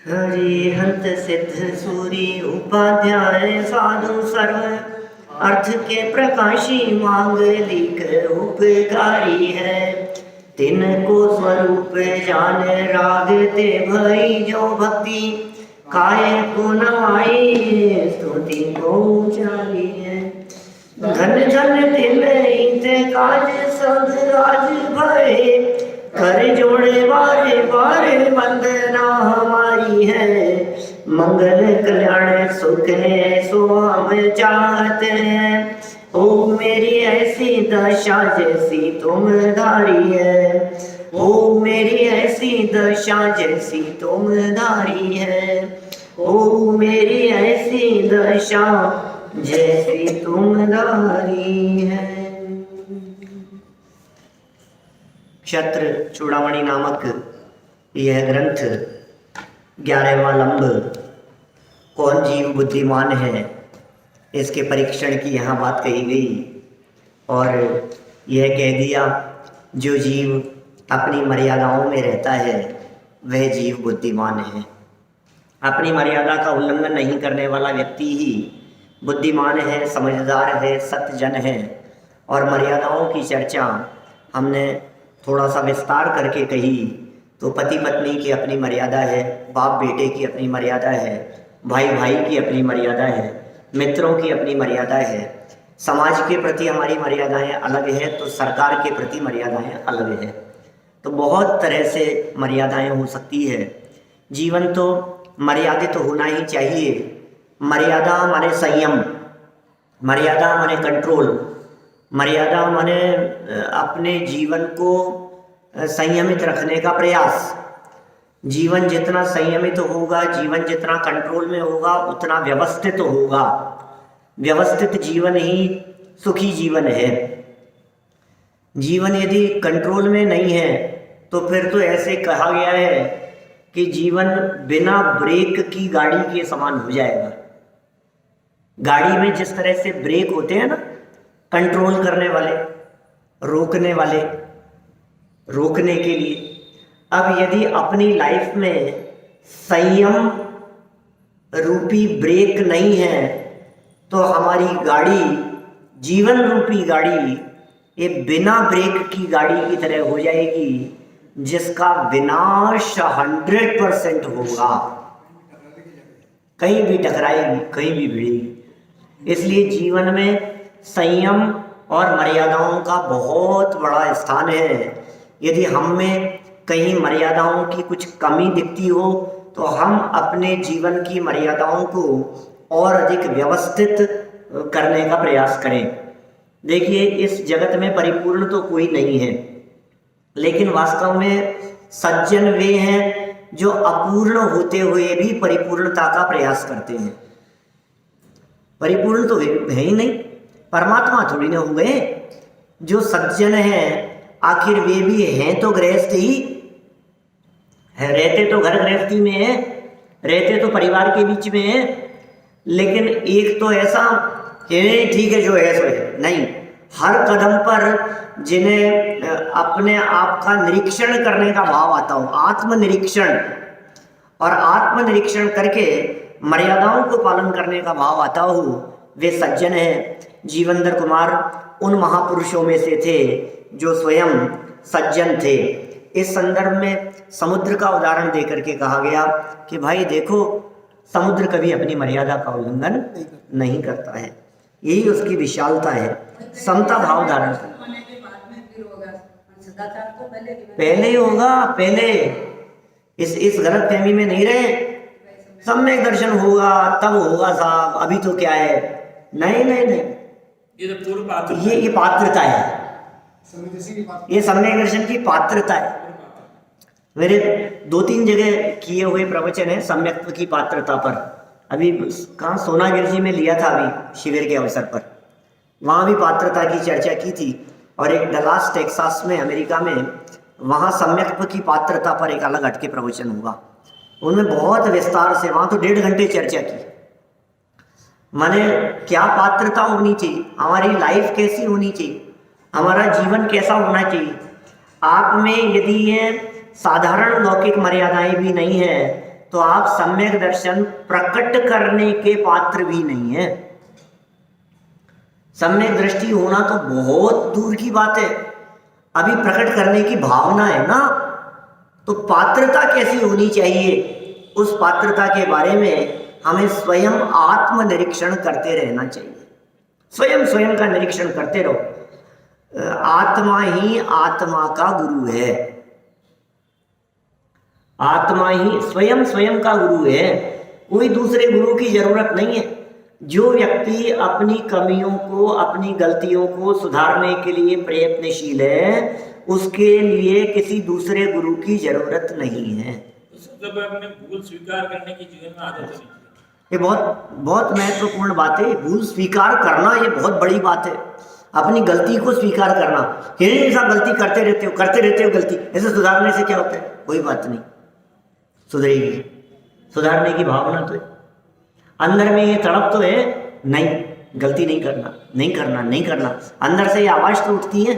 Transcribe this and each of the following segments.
हरिहंत सिद्ध सूरी उपाध्याय साधु सर्व अर्थ के प्रकाशी मांगलिक उपकारी है। तिनको स्वरूप जान राग ते भई जो भक्ति काय को नवाई स्तुति को चाली है। घन घन तिन ते काज सब राज भय कर जोड़े बारे बारे वंदना हमारी है। मंगल कल्याण सुख है सो हम चाहते हैं। ओ मेरी ऐसी दशा जैसी तुम धारी है। ओ मेरी ऐसी दशा जैसी तुम धारी है। ओ मेरी ऐसी दशा जैसी तुम धारी है। क्षत्र चूड़ामणि नामक यह ग्रंथ 11वां लंब कौन जीव बुद्धिमान है इसके परीक्षण की यहाँ बात कही गई और यह कह दिया जो जीव अपनी मर्यादाओं में रहता है वह जीव बुद्धिमान है। अपनी मर्यादा का उल्लंघन नहीं करने वाला व्यक्ति ही बुद्धिमान है, समझदार है, सत्यजन है। और मर्यादाओं की चर्चा हमने थोड़ा सा विस्तार करके कही तो पति पत्नी की अपनी मर्यादा है, बाप बेटे की अपनी मर्यादा है, भाई भाई की अपनी मर्यादा है, मित्रों की अपनी मर्यादा है, समाज के प्रति हमारी मर्यादाएं अलग है तो सरकार के प्रति मर्यादाएं अलग है। तो बहुत तरह से मर्यादाएं हो सकती है। जीवन तो मर्यादित तो होना ही चाहिए। मर्यादा माने संयम, मर्यादा माने कंट्रोल, मर्यादा माने अपने जीवन को संयमित रखने का प्रयास। जीवन जितना संयमित होगा, जीवन जितना कंट्रोल में होगा उतना व्यवस्थित होगा। व्यवस्थित जीवन ही सुखी जीवन है। जीवन यदि कंट्रोल में नहीं है तो फिर तो ऐसे कहा गया है कि जीवन बिना ब्रेक की गाड़ी के समान हो जाएगा। गाड़ी में जिस तरह से ब्रेक होते हैं ना, कंट्रोल करने वाले, रोकने वाले, रोकने के लिए, अब यदि अपनी लाइफ में संयम रूपी ब्रेक नहीं है तो हमारी गाड़ी, जीवन रूपी गाड़ी, ये बिना ब्रेक की गाड़ी की तरह हो जाएगी जिसका विनाश 100% होगा। कहीं भी टकराएगी, कहीं भी भिड़ेगी। इसलिए जीवन में संयम और मर्यादाओं का बहुत बड़ा स्थान है। यदि हम में कहीं मर्यादाओं की कुछ कमी दिखती हो तो हम अपने जीवन की मर्यादाओं को और अधिक व्यवस्थित करने का प्रयास करें। देखिए, इस जगत में परिपूर्ण तो कोई नहीं है, लेकिन वास्तव में सज्जन वे हैं जो अपूर्ण होते हुए भी परिपूर्णता का प्रयास करते हैं। परिपूर्ण तो वे है ही नहीं, परमात्मा थोड़ी ना हो गए। जो सज्जन हैं आखिर वे भी हैं तो गृहस्थ ही है, रहते तो घर गृहस्थी में है, रहते तो परिवार के बीच में है। लेकिन एक तो ऐसा ठीक है जो है सो है नहीं, हर कदम पर जिन्हें अपने आप का निरीक्षण करने का भाव आता हो, आत्मनिरीक्षण, और आत्मनिरीक्षण करके मर्यादाओं को पालन करने का भाव आता हो, वे सज्जन हैं। जीवंदर कुमार उन महापुरुषों में से थे जो स्वयं सज्जन थे। इस संदर्भ में समुद्र का उदाहरण देकर के कहा गया कि भाई देखो, समुद्र कभी अपनी मर्यादा का उल्लंघन नहीं करता है। यही उसकी विशालता है, समता भाव धारण। पहले ही होगा, पहले इस गलत फहमी में नहीं रहे। सम्यक दर्शन होगा तब होगा साहब, अभी तो क्या है। नहीं नहीं नहीं, ये पात्रता है, ये सम्यक दर्शन की पात्रता है। मेरे 2-3 जगह किए हुए प्रवचन है सम्यक्त्व की पात्रता पर। अभी कहाँ सोनागिरी में लिया था अभी शिविर के अवसर पर, वहाँ भी पात्रता की चर्चा की थी। और एक डलास टेक्सास में अमेरिका में, वहाँ सम्यक्त्व की पात्रता पर एक अलग हटके प्रवचन हुआ। उनमें बहुत विस्तार से, वहाँ तो 1.5 घंटे चर्चा की। माने क्या पात्रता होनी चाहिए, हमारी लाइफ कैसी होनी चाहिए, हमारा जीवन कैसा होना चाहिए। आप में यदि ये साधारण लौकिक मर्यादाएं भी नहीं है तो आप सम्यक दर्शन प्रकट करने के पात्र भी नहीं है। सम्यक दृष्टि होना तो बहुत दूर की बात है, अभी प्रकट करने की भावना है ना, तो पात्रता कैसी होनी चाहिए, उस पात्रता के बारे में हमें स्वयं आत्मनिरीक्षण करते रहना चाहिए। स्वयं का निरीक्षण करते रहो। आत्मा ही आत्मा का गुरु है, आत्मा ही स्वयं का गुरु है, कोई दूसरे गुरु की जरूरत नहीं है। जो व्यक्ति अपनी कमियों को, अपनी गलतियों को सुधारने के लिए प्रयत्नशील है, उसके लिए किसी दूसरे गुरु की जरूरत नहीं है। अपने भूल स्वीकार करने की जीवन में आदत होनी चाहिए। ये बहुत महत्वपूर्ण बात है। भूल स्वीकार करना ये बहुत बड़ी बात है। अपनी गलती को स्वीकार करना, ये सब गलती करते रहते हो गलती, ऐसे सुधारने से क्या होता है? कोई बात नहीं, सुधरेगी। सुधारने की भावना तो है, अंदर में ये तड़प तो है, नहीं गलती नहीं करना, अंदर से ये आवाज तो उठती है।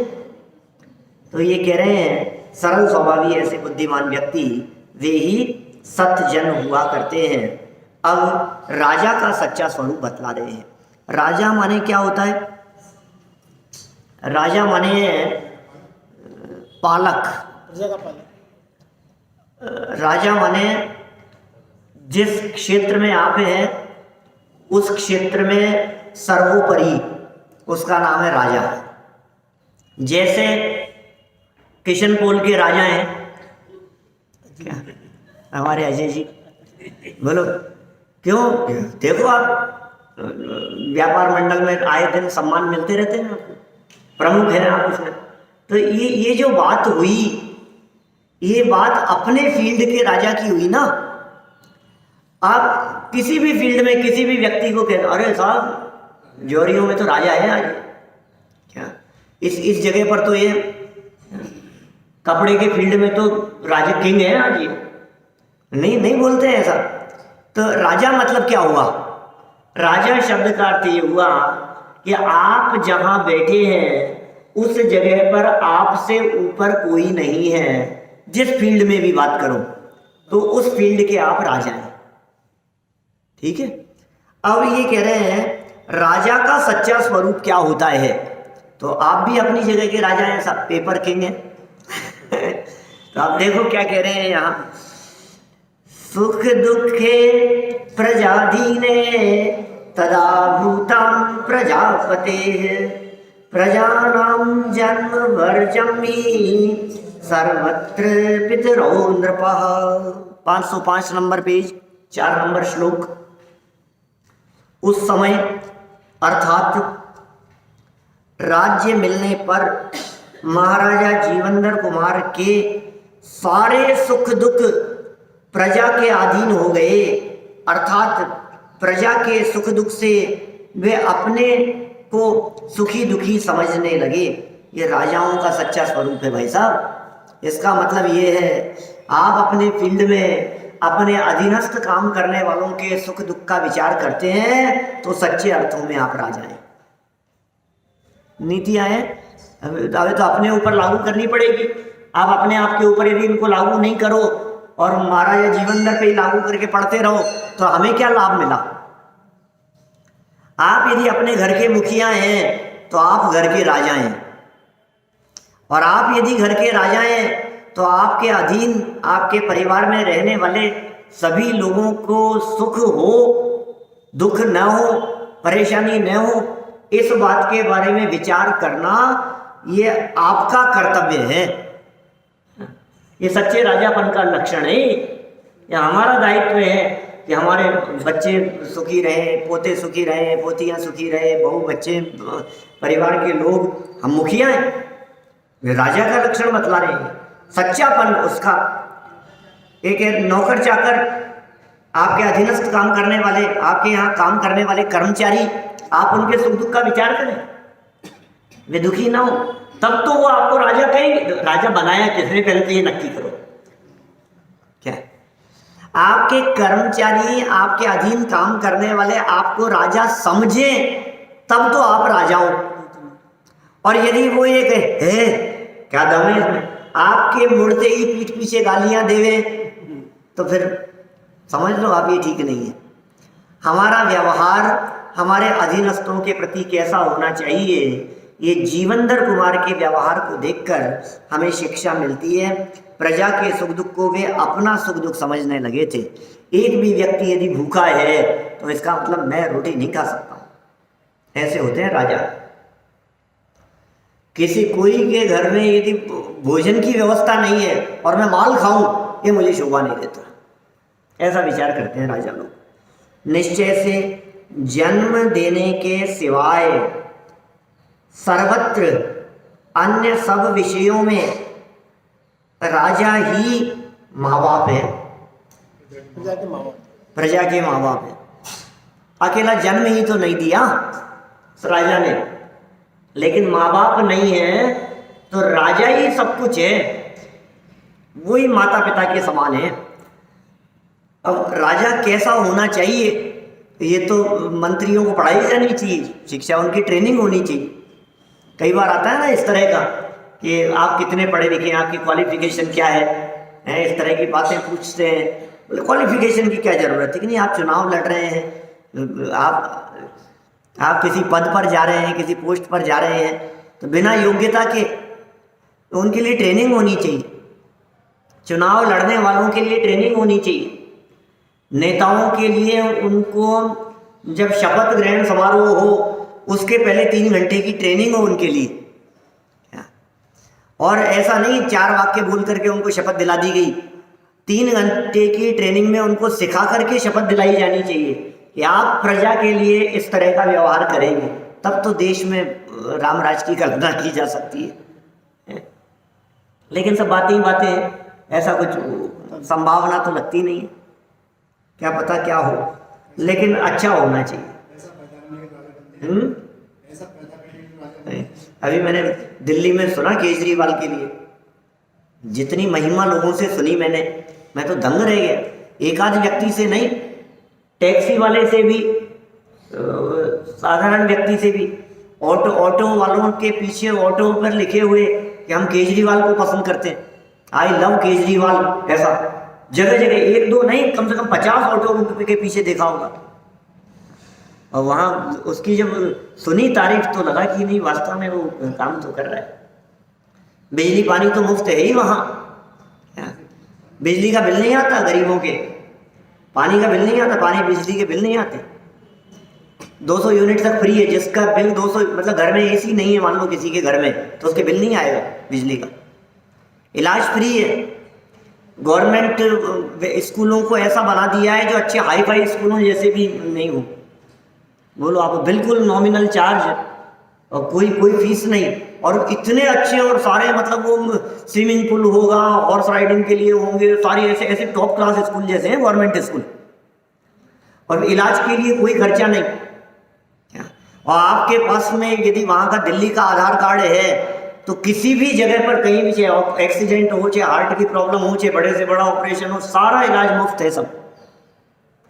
तो ये कह रहे हैं सरल स्वभावी ऐसे बुद्धिमान व्यक्ति वे ही सत्जन हुआ करते हैं। अब राजा का सच्चा स्वरूप बतला रहे हैं। राजा माने क्या होता है? राजा माने पालक, राजा माने जिस क्षेत्र में आप हैं उस क्षेत्र में सर्वोपरि उसका नाम है राजा। जैसे किशनपोल के राजा हैं क्या हमारे अजय जी, बोलो क्यों? देखो आप व्यापार मंडल में आए दिन सम्मान मिलते रहते हैं, प्रमुख है आप उसमें। तो ये जो बात हुई, ये बात अपने फील्ड के राजा की हुई ना। आप किसी भी फील्ड में किसी भी व्यक्ति को कहते, अरे साहब जोरियों में तो राजा है आज, क्या इस जगह पर तो ये कपड़े के फील्ड में तो राजा किंग है आज, ये नहीं बोलते हैं ऐसा। तो राजा मतलब क्या हुआ? राजा शब्द का अर्थ ये हुआ कि आप जहां बैठे हैं उस जगह पर आपसे ऊपर कोई नहीं है। जिस फील्ड में भी बात करो तो उस फील्ड के आप राजा हैं, ठीक है। अब ये कह रहे हैं राजा का सच्चा स्वरूप क्या होता है। तो आप भी अपनी जगह के राजा हैं, सब पेपर किंग हैं। तो आप देखो क्या कह रहे हैं यहाँ, सुख दुखे प्रजाधीने तदा भूतं प्रजापते प्रजानां जन्म वर्जम ही सर्वत्र पितरो नृपः। 505 नंबर पेज, 4 नंबर श्लोक। उस समय अर्थात राज्य मिलने पर महाराजा जीवंदर कुमार के सारे सुख दुख प्रजा के अधीन हो गए। अर्थात प्रजा के सुख दुख से वे अपने को सुखी दुखी समझने लगे। ये राजाओं का सच्चा स्वरूप है भाई साहब। इसका मतलब ये है, आप अपने फील्ड में अपने अधीनस्थ काम करने वालों के सुख दुख का विचार करते हैं तो सच्चे अर्थों में आप राजा हैं। नीतियां हैं, अभी तो अपने ऊपर लागू करनी पड़ेगी। आप अपने आप के ऊपर यदि इनको लागू नहीं करो और महाराजा जीवंदर पे ही लागू करके पढ़ते रहो तो हमें क्या लाभ मिला? आप यदि अपने घर के मुखिया हैं तो आप घर के राजा हैं, और आप यदि घर के राजा हैं तो आपके अधीन आपके परिवार में रहने वाले सभी लोगों को सुख हो, दुख न हो, परेशानी न हो, इस बात के बारे में विचार करना ये आपका कर्तव्य है। ये सच्चे राजापन का लक्षण है। ये हमारा दायित्व है कि हमारे बच्चे सुखी रहें, पोते सुखी रहें, पोतियां सुखी रहें, बहू बच्चे परिवार के लोग, हम मुखिया हैं। वे राजा का लक्षण बतला रहे हैं, सच्चापन उसका। एक नौकर चाकर, आपके अधीनस्थ काम करने वाले, आपके यहाँ काम करने वाले कर्मचारी, आप उनके सुख दुख का विचार करें, वे दुखी ना हो, तब तो वो आपको राजा कहेंगे। राजा बनाया किसने, पहले तो ये नक्की करो। क्या आपके कर्मचारी, आपके अधीन काम करने वाले आपको राजा समझे तब तो आप राजा हो। और यदि वो ये कहे क्या दम है इसमें, आपके मुड़ते ही पीठ पीछे गालियां देवे, तो फिर समझ लो आप, ये ठीक नहीं है। हमारा व्यवहार हमारे अधीनस्थों के प्रति कैसा होना चाहिए, ये जीवनधर कुमार के व्यवहार को देखकर हमें शिक्षा मिलती है। प्रजा के सुख दुख को वे अपना सुख दुख समझने लगे थे। एक भी व्यक्ति यदि भूखा है तो इसका मतलब मैं रोटी नहीं खा सकता हूँ, ऐसे होते हैं राजा। किसी कोई के घर में यदि भोजन की व्यवस्था नहीं है और मैं माल खाऊं, ये मुझे शोभा नहीं देता, ऐसा विचार करते हैं राजा लोग। निश्चय से जन्म देने के सिवाय सर्वत्र अन्य सब विषयों में राजा ही माँ बाप है, प्रजा के माँ बाप है। अकेला जन्म ही तो नहीं दिया राजा ने, लेकिन माँ बाप नहीं है तो राजा ही सब कुछ है, वही माता पिता के समान है। अब राजा कैसा होना चाहिए, ये तो मंत्रियों को पढ़ाई जानी चाहिए, शिक्षा उनकी ट्रेनिंग होनी चाहिए। कई बार आता है ना इस तरह का कि आप कितने पढ़े लिखे हैं, आपकी क्वालिफिकेशन क्या है, इस तरह की बातें पूछते हैं। बोले क्वालिफिकेशन की क्या ज़रूरत है कि नहीं, आप चुनाव लड़ रहे हैं, आप किसी पद पर जा रहे हैं, किसी पोस्ट पर जा रहे हैं, तो बिना योग्यता के उनके लिए ट्रेनिंग होनी चाहिए। चुनाव लड़ने वालों के लिए ट्रेनिंग होनी चाहिए। नेताओं के लिए उनको जब शपथ ग्रहण समारोह हो उसके पहले 3 घंटे की ट्रेनिंग हो उनके लिए। और ऐसा नहीं 4 वाक्य बोल करके उनको शपथ दिला दी गई, 3 घंटे की ट्रेनिंग में उनको सिखा करके शपथ दिलाई जानी चाहिए कि आप प्रजा के लिए इस तरह का व्यवहार करेंगे, तब तो देश में राम राज की कल्पना की जा सकती है। लेकिन सब बातें ही बातें हैं, ऐसा कुछ संभावना तो लगती नहीं है, क्या पता क्या हो, लेकिन अच्छा होना चाहिए। अभी मैंने दिल्ली में सुना केजरीवाल के लिए, जितनी महिमा लोगों से सुनी मैं तो दंग रह गया। एक आध व्यक्ति से नहीं, टैक्सी वाले से भी, साधारण व्यक्ति से भी, ऑटो वालों के पीछे ऑटो पर लिखे हुए कि हम केजरीवाल को पसंद करते हैं, आई लव केजरीवाल, ऐसा जगह जगह, 1-2 नहीं, कम से कम 50 ऑटो के पीछे देखा होगा। और वहाँ उसकी जब सुनी तारीफ तो लगा कि नहीं, वास्तव में वो काम तो कर रहा है। बिजली पानी तो मुफ्त है ही वहाँ, बिजली का बिल नहीं आता गरीबों के, पानी का बिल नहीं आता, पानी बिजली के बिल नहीं आते, 200 यूनिट तक फ्री है। जिसका बिल 200, मतलब घर में एसी नहीं है मान लो किसी के घर में, तो उसके बिल नहीं आएगा बिजली का। इलाज फ्री है। गवर्नमेंट स्कूलों को ऐसा बना दिया है जो अच्छे हाई फाई स्कूलों जैसे भी नहीं हो, बोलो आप, बिल्कुल नॉमिनल चार्ज और कोई फीस नहीं, और इतने अच्छे और सारे, मतलब वो स्विमिंग पूल होगा, हॉर्स राइडिंग के लिए होंगे, सारे ऐसे टॉप क्लास स्कूल जैसे हैं गवर्नमेंट स्कूल, और इलाज के लिए कोई खर्चा नहीं। और आपके पास में यदि वहाँ का दिल्ली का आधार कार्ड है तो किसी भी जगह पर कहीं भी, चाहे एक्सीडेंट हो, चाहे हार्ट की प्रॉब्लम हो, चाहे बड़े से बड़ा ऑपरेशन हो, सारा इलाज मुफ्त है सब।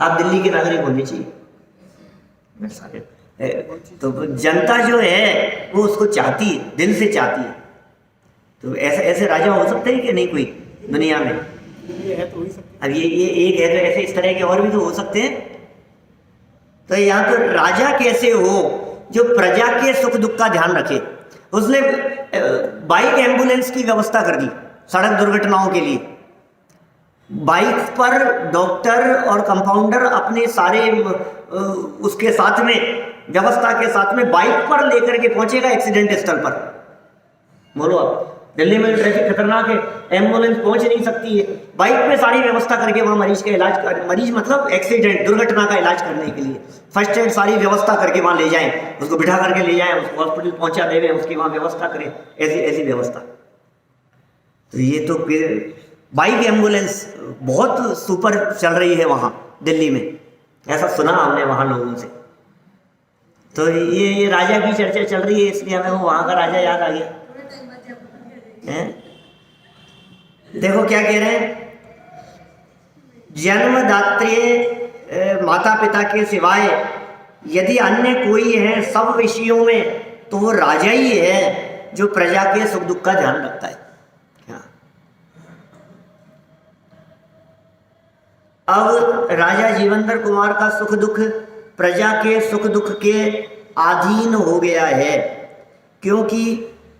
आप दिल्ली के नागरिक होने चाहिए। तो जनता जो है वो उसको चाहती है, दिल से चाहती है। तो ऐसे राजा हो सकते हैं कि नहीं कोई दुनिया में? अब ये एक है, तो ऐसे इस तरह के और भी तो हो सकते हैं। तो यहाँ तो राजा कैसे हो जो प्रजा के सुख दुख का ध्यान रखे। उसने बाइक एम्बुलेंस की व्यवस्था कर दी सड़क दुर्घटनाओं के लिए। बाइक पर डॉक्टर और कंपाउंडर अपने सारे उसके साथ में, व्यवस्था के साथ में, बाइक पर लेकर के पहुंचेगा एक्सीडेंट स्थल पर। बोलो आप, दिल्ली में ट्रैफिक खतरनाक है, एम्बुलेंस पहुंच नहीं सकती है, बाइक पे सारी व्यवस्था करके वहां मरीज का इलाज कर, मरीज मतलब एक्सीडेंट दुर्घटना का इलाज करने के लिए फर्स्ट एड सारी व्यवस्था करके वहां ले जाएं, उसको बिठा करके ले जाएं, उसको हॉस्पिटल पहुंचा देवें, उसकी वहां व्यवस्था करें, ऐसी व्यवस्था। तो ये तो बाइक एम्बुलेंस बहुत सुपर चल रही है वहाँ दिल्ली में, ऐसा सुना हमने वहाँ लोगों से। तो ये राजा की चर्चा चल रही है, इसलिए हमें वो वहाँ का राजा याद आ गया है। देखो क्या कह रहे हैं, जन्मदात्री माता पिता के सिवाय यदि अन्य कोई है सब विषयों में, तो वो राजा ही है जो प्रजा के सुख दुख का ध्यान रखता है। अब राजा जीवंदर कुमार का सुख दुख प्रजा के सुख दुख के अधीन हो गया है, क्योंकि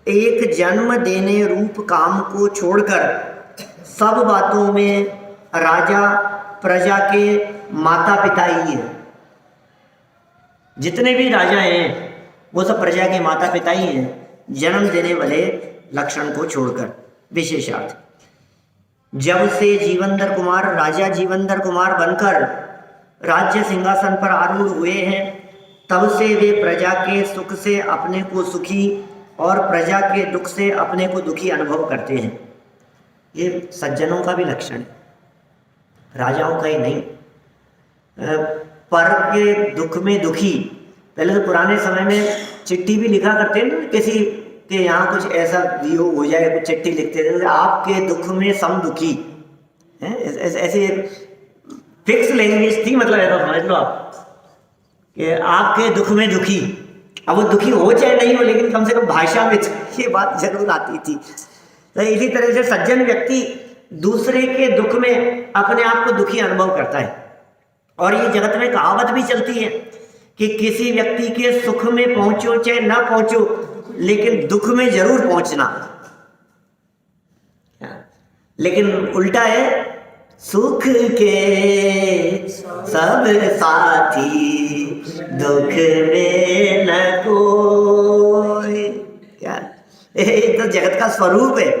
एक जन्म देने रूप काम को छोड़कर सब बातों में राजा प्रजा के माता पिता ही है। जितने भी राजा हैं वो सब प्रजा के माता पिता ही हैं, जन्म देने वाले लक्षण को छोड़कर। विशेषार्थ, जब से जीवंदर कुमार राजा जीवंदर कुमार बनकर राज्य सिंहासन पर आरूढ़ हुए हैं, तब से वे प्रजा के सुख से अपने को सुखी और प्रजा के दुख से अपने को दुखी अनुभव करते हैं। ये सज्जनों का भी लक्षण है, राजाओं का ही नहीं। पर के दुख में दुखी, पहले तो पुराने समय में चिट्ठी भी लिखा करते हैं ना, किसी के यहाँ कुछ ऐसा वियोग हो जाए, कुछ चिट्ठी लिखते थे, आपके दुख में सम दुखी है, ऐसी फिक्स लैंग्वेज थी। मतलब ऐसा समझ लो आप कि आपके दुख में दुखी। अब वो दुखी हो चाहे नहीं हो, लेकिन कम से कम भाषा में ये बात जरूर आती थी। तो इसी तरह से सज्जन व्यक्ति दूसरे के दुख में अपने आप को दुखी अनुभव करता है। और ये जगत में कहावत भी चलती है कि किसी व्यक्ति के सुख में पहुंचो चाहे ना पहुंचो, लेकिन दुख में जरूर पहुंचना। लेकिन उल्टा है, सुख के सब साथी दुख में न कोई। क्या ये तो जगत का स्वरूप है,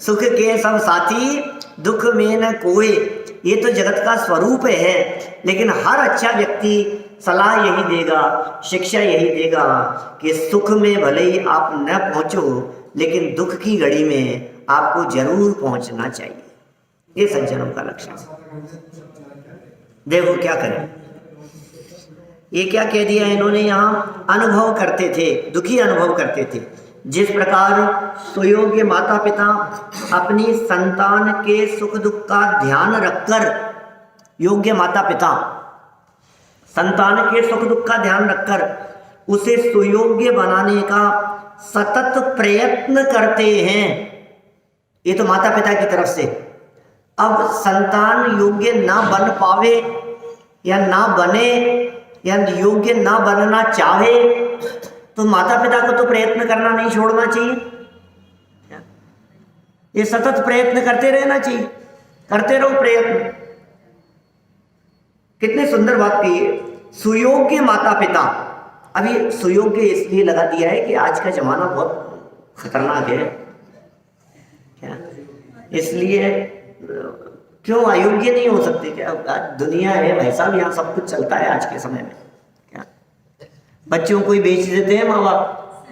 सुख के सब साथी दुख में न कोई। ये तो जगत का स्वरूप है। लेकिन हर अच्छा व्यक्ति सलाह यही देगा, शिक्षा यही देगा कि सुख में भले ही आप न पहुंचो, लेकिन दुख की घड़ी में आपको जरूर पहुंचना चाहिए। ये सज्जनों का लक्षण है। देखो क्या करें, ये क्या कह दिया इन्होंने यहाँ, अनुभव करते थे, दुखी अनुभव करते थे। जिस प्रकार सुयोग्य माता पिता अपनी संतान के सुख दुख का ध्यान रखकर, योग्य माता पिता संतान के सुख दुख का ध्यान रखकर उसे सुयोग्य बनाने का सतत प्रयत्न करते हैं। ये तो माता पिता की तरफ से। अब संतान योग्य ना बन पावे या ना बने या योग्य ना बनना चाहे, तो माता पिता को तो प्रयत्न करना नहीं छोड़ना चाहिए। ये सतत प्रयत्न करते रहना चाहिए, करते रहो प्रयत्न। कितनी सुंदर बात कही है, सुयोग्य माता पिता। अभी सुयोग्य इसलिए लगा दिया है कि आज का जमाना बहुत खतरनाक है, क्या इसलिए क्यों अयोग्य नहीं हो सकते क्या? आज दुनिया है भाई साहब, यहाँ सब कुछ चलता है आज के समय में। क्या बच्चों को ही बेच देते हैं माँ बाप,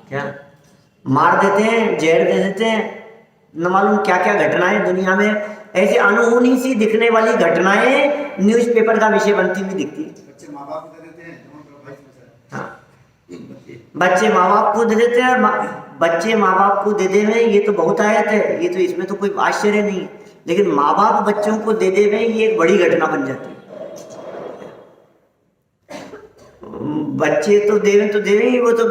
क्या मार देते हैं, जहर दे देते हैं, न मालूम क्या क्या घटनाएं दुनिया में ऐसी अनहोनी सी दिखने वाली घटनाएं न्यूज़पेपर का विषय बनती हुई दिखती है। बच्चे माँ बाप को दे देते हैं। हाँ, बच्चे माँ बाप को दे देते हैं, और बच्चे माँ बाप को दे देवे ये तो बहुत आयत है, ये तो इसमें तो कोई आश्चर्य नहीं है। लेकिन माँ बाप बच्चों को दे देवे ये एक बड़ी घटना बन जाती है। बच्चे तो देवे ही, वो तो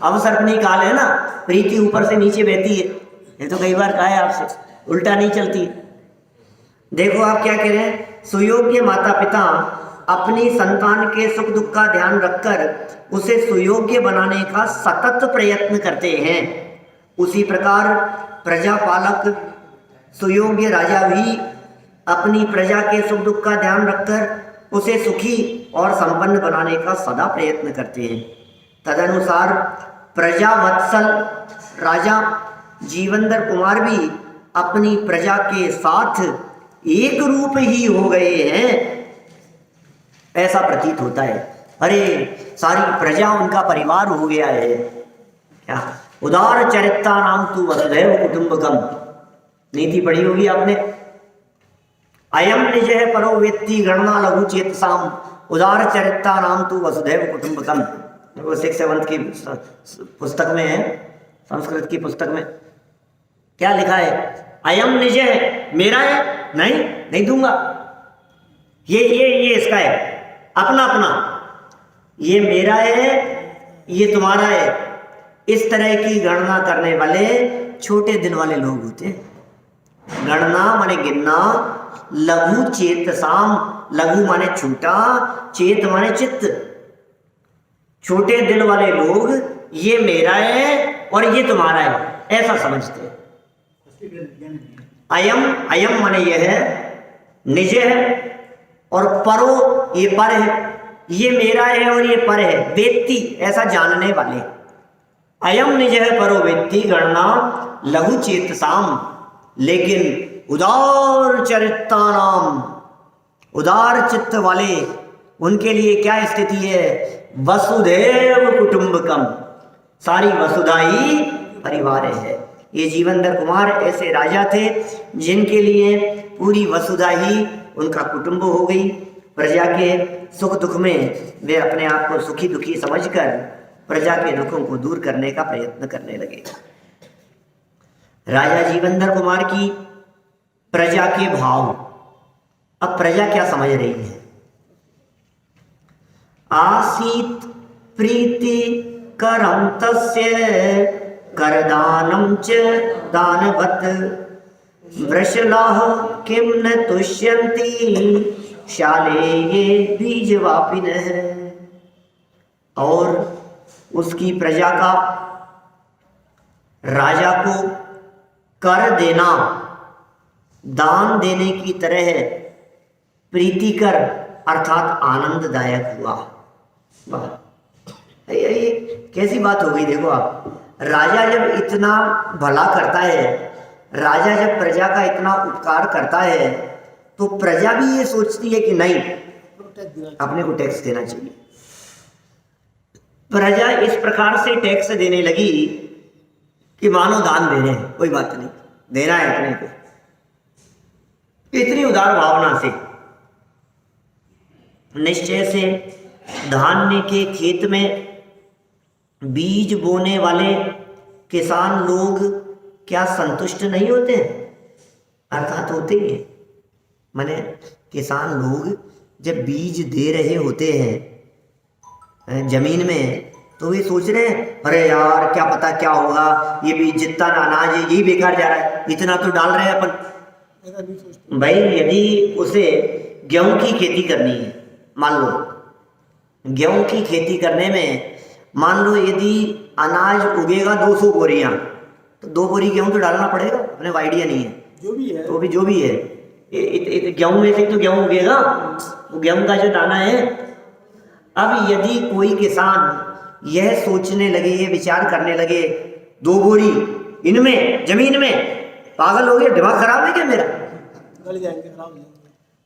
अवसर्पणी काल है ना, प्रीति ऊपर से नीचे बहती है। ये तो कई बार कहा है आपसे, उल्टा नहीं चलती। देखो आप क्या कह रहे हैं, सुयोग्य माता पिता अपनी संतान के सुख दुख का ध्यान रखकर उसे सुयोग्य बनाने का सतत प्रयत्न करते हैं। उसी प्रकार प्रजापालक सुयोग्य राजा भी अपनी प्रजा के सुख दुख का ध्यान रखकर उसे सुखी और संपन्न बनाने का सदा प्रयत्न करते हैं। तदनुसार प्रजा वत्सल राजा जीवंदर कुमार भी अपनी प्रजा के साथ एक रूप ही हो गए हैं, ऐसा प्रतीत होता है। अरे सारी प्रजा उनका परिवार हो गया है। क्या उदार चरित्रा नाम तू वसुधैव कुटुंबकम, नीति पढ़ी होगी आपने। अयम निज है परो वेत्ति गणना लघु चेतसाम, उदार चरित्रा नाम तू वसुधैव कुटुंबकम। वो 6th की पुस्तक में है, संस्कृत की पुस्तक में क्या लिखा है, अयम निज है, मेरा है, नहीं दूंगा, ये इसका है, अपना अपना, ये मेरा है, ये तुम्हारा है। इस तरह की गणना करने वाले छोटे दिल वाले लोग होते हैं। गणना माने गिनना, लघु चेतसाम, लघु माने छोटा, चेत माने चित्त, छोटे दिल वाले लोग ये मेरा है और ये तुम्हारा है ऐसा समझते हैं। अयम, अयम माने यह है, निज है, और परो ये पर है, ये मेरा है और ये पर है, वेत्ति ऐसा जानने वाले। अयम निज है परो वेत्ति गणना लघु चेतसाम, लेकिन उदार चरितानाम, उदार चित्त वाले उनके लिए क्या स्थिति है, वसुधैव कुटुंबकम, सारी वसुधा ही परिवार है। ये जीवनधर कुमार ऐसे राजा थे जिनके लिए पूरी वसुधा ही उनका कुटुंब हो गई। प्रजा के सुख दुख में वे अपने आप को सुखी दुखी समझकर प्रजा के दुखों को दूर करने का प्रयत्न करने लगे। राजा जीवनधर कुमार की प्रजा के भाव, अब प्रजा क्या समझ रही है। आसीत प्रीति करम तस्य करदानम च दानवत, वृषलाः किं न तुष्यन्ति शालेये बीजवापिनः। और उसकी प्रजा का राजा को कर देना दान देने की तरह प्रीतिकर अर्थात आनंददायक हुआ। वाह, ये कैसी बात हो गई। देखो आप, राजा जब इतना भला करता है, राजा जब प्रजा का इतना उपकार करता है, तो प्रजा भी ये सोचती है कि नहीं अपने को टैक्स देना चाहिए। प्रजा इस प्रकार से टैक्स देने लगी कि मानो दान दे रहे हैं, कोई बात नहीं, देना है अपने को, इतनी उदार भावना से। निश्चय से धान्य के खेत में बीज बोने वाले किसान लोग क्या संतुष्ट नहीं होते हैं, अर्थात होते ही हैं। माने किसान लोग जब बीज दे रहे होते हैं जमीन में, तो वे सोच रहे हैं अरे यार क्या पता क्या होगा, ये बीज जितना अनाज है यही बेकार जा रहा है, इतना तो डाल रहे हैं अपन। भाई यदि उसे गेहूं की खेती करनी है, मान लो गेहूं की खेती करने में मान लो यदि अनाज उगेगा 200 बोरियां, तो 2 बोरी गेहूं तो डालना पड़ेगा, अपने को आइडिया नहीं है जो भी है, तो भी जो भी है गेहूं में से तो गेहूं उगेगा, वो गेहूं का जो दाना है। अब यदि कोई किसान यह सोचने लगे, ये विचार करने लगे 2 बोरी इनमें जमीन में, पागल हो गया, दिमाग खराब है क्या मेरा, गल जाएंगे, खराब हो जाएंगे।